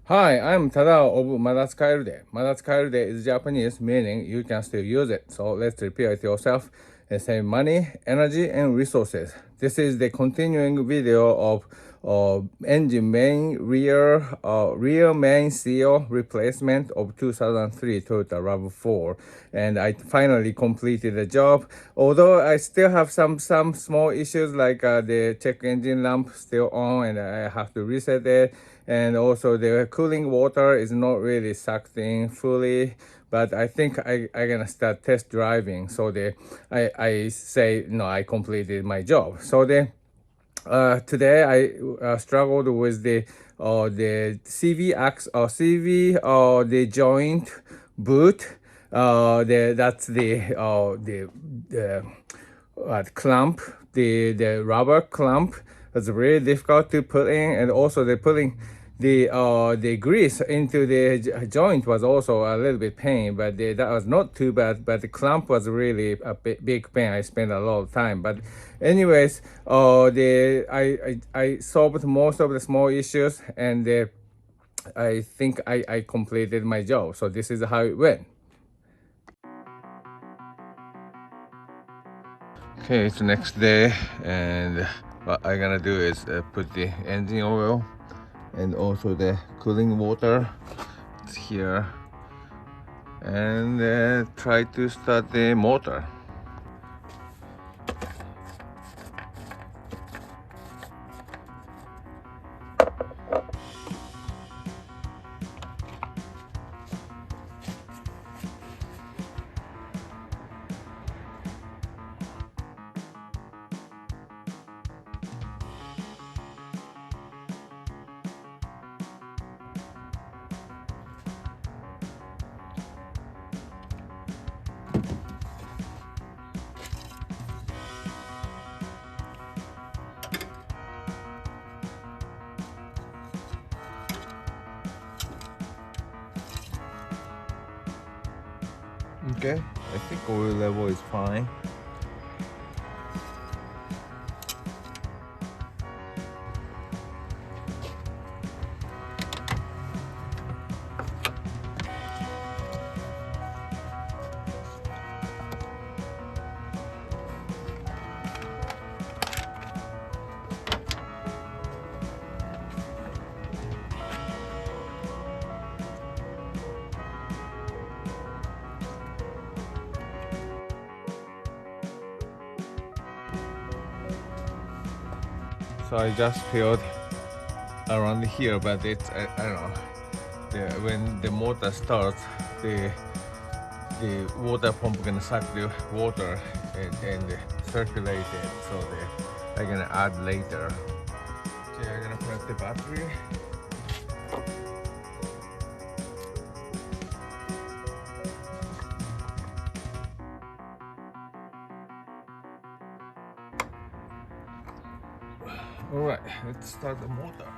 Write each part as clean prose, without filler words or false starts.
Hi, I'm Tadao of Madatsukaerude. Madatsukaerude is Japanese, meaning you can still use it. So let's repair it yourself and save money, energy, and resources. This is the continuing video of engine main rear main seal replacement of 2003 Toyota Rav4, and I finally completed the job. Although I still have some small issues like the check engine lamp still on, and I have to reset it. And also the cooling water is not really sucked in fully, but I think I gonna start test driving. So I say no, I completed my job. So today I struggled with the CV ax or CV or the joint boot. That's the clamp, the rubber clamp was really difficult to put in, and also the putting the grease into the joint was also a little bit pain, but that was not too bad. But the clamp was really a big pain. I spent a lot of time, but anyways, I solved most of the small issues, and I think I completed my job. So this is how it went. Okay, it's the next day, and what I'm gonna do is put the engine oil and also the cooling water here, and try to start the motor. Okay, I think oil level is fine. So I just filled around here, but it's I don't know. When the motor starts, the water pump gonna suck the water and circulate it. So I'm gonna add later. Okay, I'm gonna put the battery. All right, let's start the motor.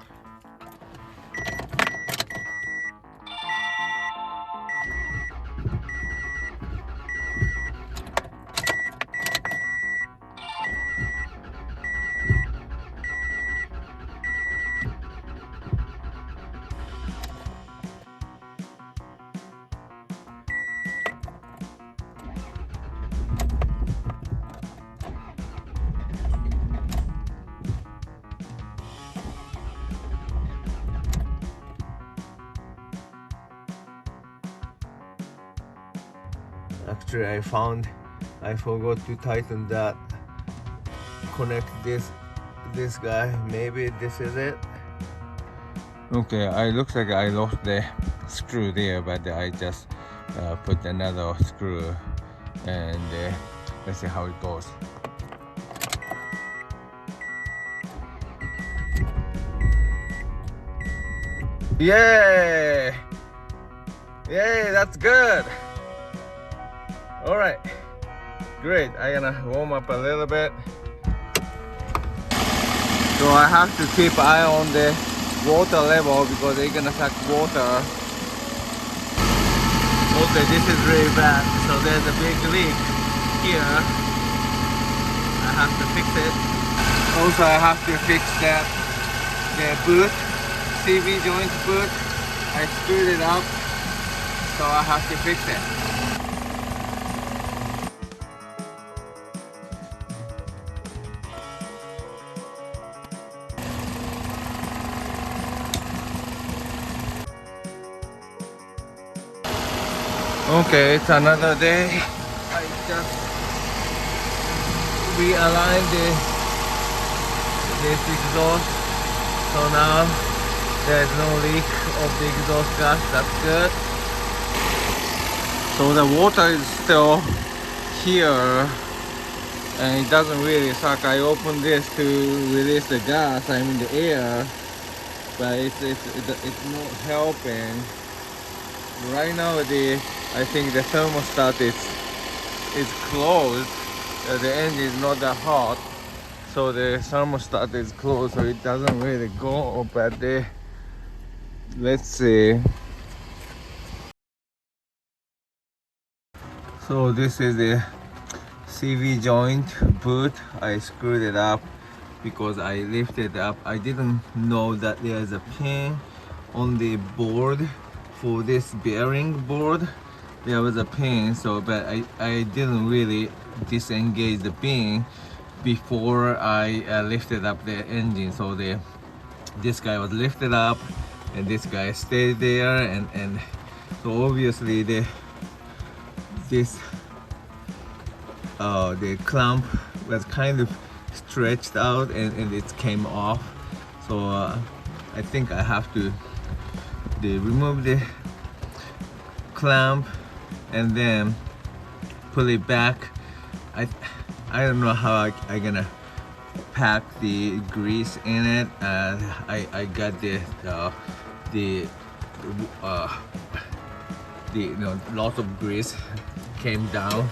Actually, I forgot to tighten that. Connect this guy. Maybe this is it. Okay, I looks like I lost the screw there, but I just put another screw, and let's see how it goes. Yay! Yay, that's good. All right, great. I'm gonna warm up a little bit. So I have to keep eye on the water level because they're gonna suck water. Okay, this is really bad. So there's a big leak here. I have to fix it. Also, I have to fix the boot, CV joint boot. I screwed it up, so I have to fix it. Okay, it's another day. I just realigned this exhaust, so now there's no leak of the exhaust gas. That's good. So the water is still here and it doesn't really suck. I opened this to release the gas, I mean the air, but it's not helping. Right now I think the thermostat is closed. The engine is not that hot, so the thermostat is closed, so it doesn't really go. But let's see. So this is the CV joint boot. I screwed it up because I lifted up. I didn't know that there's a pin on the board for this bearing board. There was a pin, so but I didn't really disengage the pin before I lifted up the engine. So this guy was lifted up and this guy stayed there, and so obviously the clamp was kind of stretched out and it came off. So I think I have to remove the clamp and then pull it back. I don't know how I'm gonna pack the grease in it. I got lots of grease came down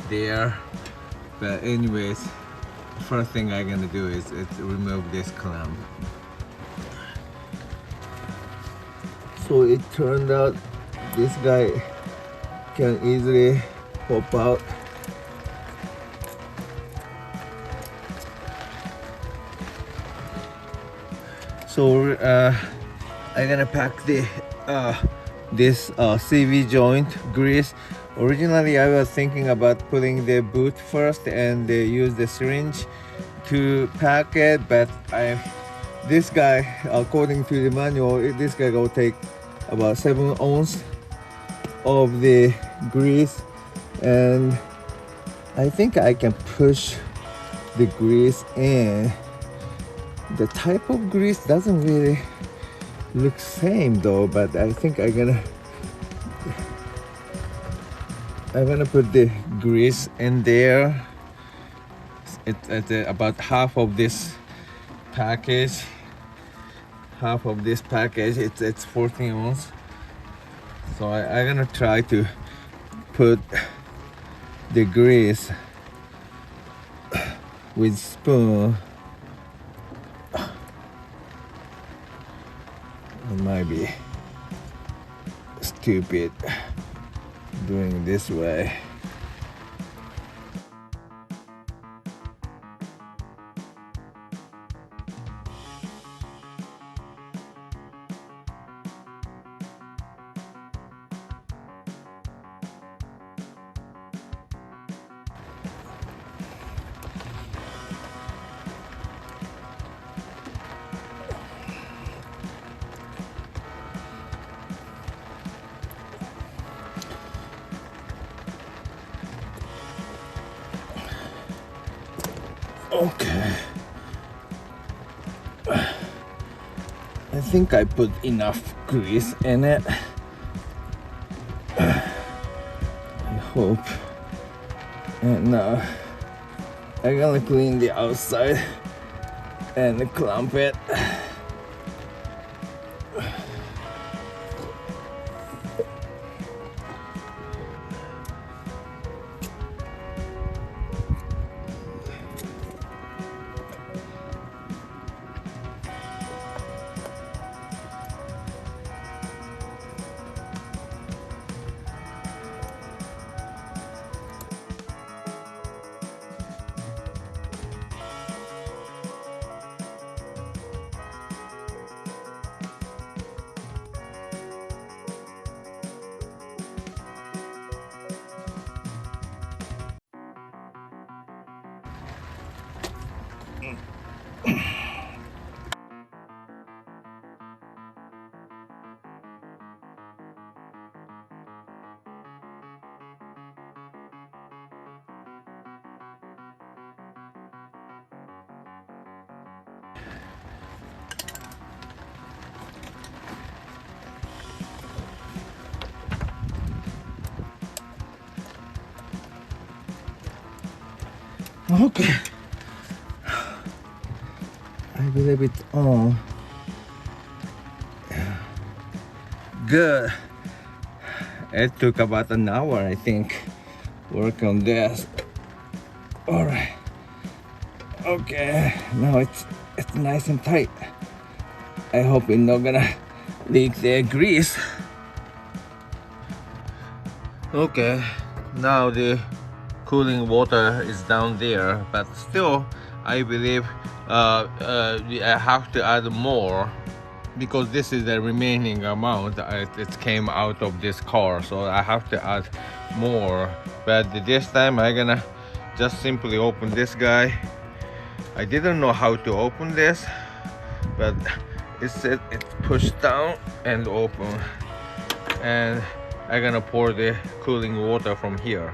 there, but anyways, first thing I'm gonna do is remove this clamp. So it turned out this guy can easily pop out. So I'm gonna pack this CV joint grease. Originally I was thinking about putting the boot first and use the syringe to pack it, but this guy, according to the manual, this guy will take about 7 ounces of the grease, and I think I can push the grease in. The type of grease doesn't really look same though, but I think I'm gonna put the grease in there. It's about half of this package. It's 14 ounces. So I'm gonna try to put the grease with spoon. It might be stupid doing it this way. Okay, I think I put enough grease in it. I hope. And now I'm gonna clean the outside and clamp it. Okay, I believe it's on. Good. It took about an hour, I think, work on this. All right. Okay, now it's nice and tight. I hope it's not gonna leak the grease. Okay, now the cooling water is down there, but still I believe I have to add more, because this is the remaining amount it came out of this car, so I have to add more. But this time I'm gonna just simply open this guy. I didn't know how to open this, but it said it's pushed down and open, and I'm gonna pour the cooling water from here.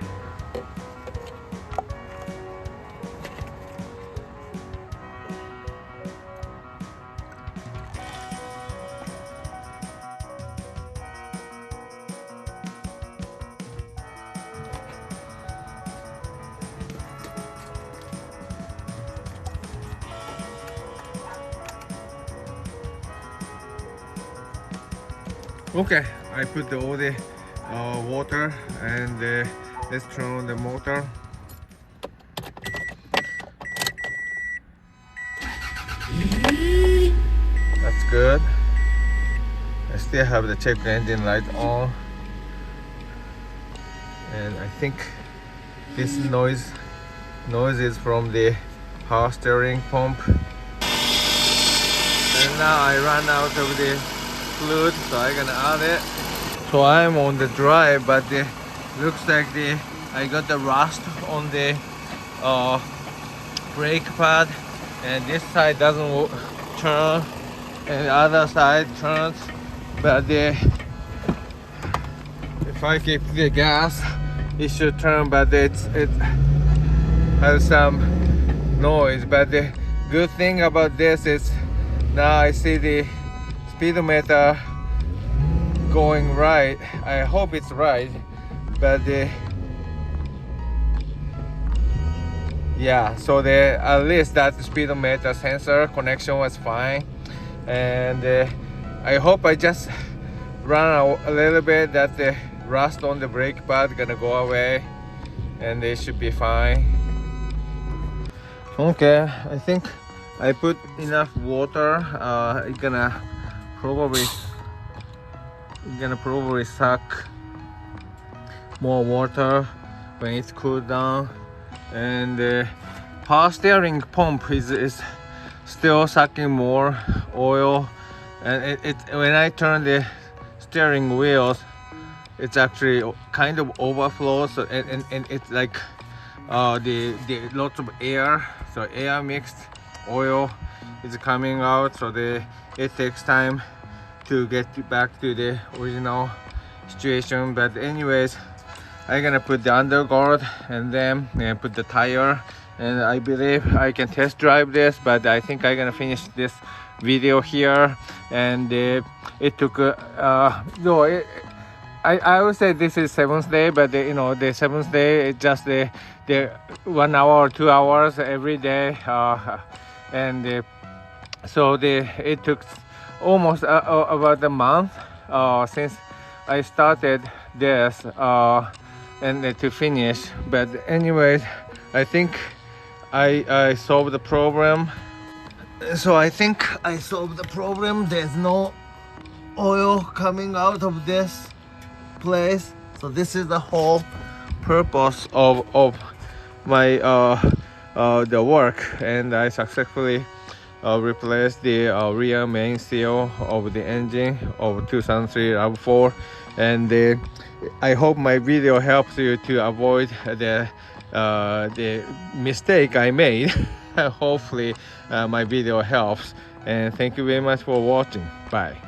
Okay, I put all the water, and let's turn on the motor. That's good. I still have the check engine light on, and I think this noise is from the power steering pump. And now I ran out of the fluid, so I'm gonna add it. So I'm on the drive, but looks like I got the rust on the brake pad, and this side doesn't turn, and the other side turns. But if I keep the gas, it should turn, but it has some noise. But the good thing about this is now I see the speedometer going right. I hope it's right, but yeah, so at least that speedometer sensor connection was fine, and I hope I just run a little bit that the rust on the brake pad gonna go away, and they should be fine. Okay, I think I put enough water. It's gonna probably suck more water when it's cooled down, and the power steering pump is still sucking more oil, and when I turn the steering wheels, it's actually kind of overflows, so, and it's like the lots of air, so air mixed oil is coming out, so it takes time to get back to the original situation. But anyways, I'm gonna put the underguard and then put the tire, and I believe I can test drive this, but I think I'm gonna finish this video here. And it took no, I would say this is 7th day, but the 7th day is just the 1 hour or 2 hours every day, and so it took almost about a month since I started this and to finish. But anyways, I think I solved the problem. So I think I solved the problem. There's no oil coming out of this place, so this is the whole purpose of my the work, and I successfully replaced the rear main seal of the engine of 2003 Rav4, and I hope my video helps you to avoid the mistake I made. Hopefully my video helps, and thank you very much for watching. Bye.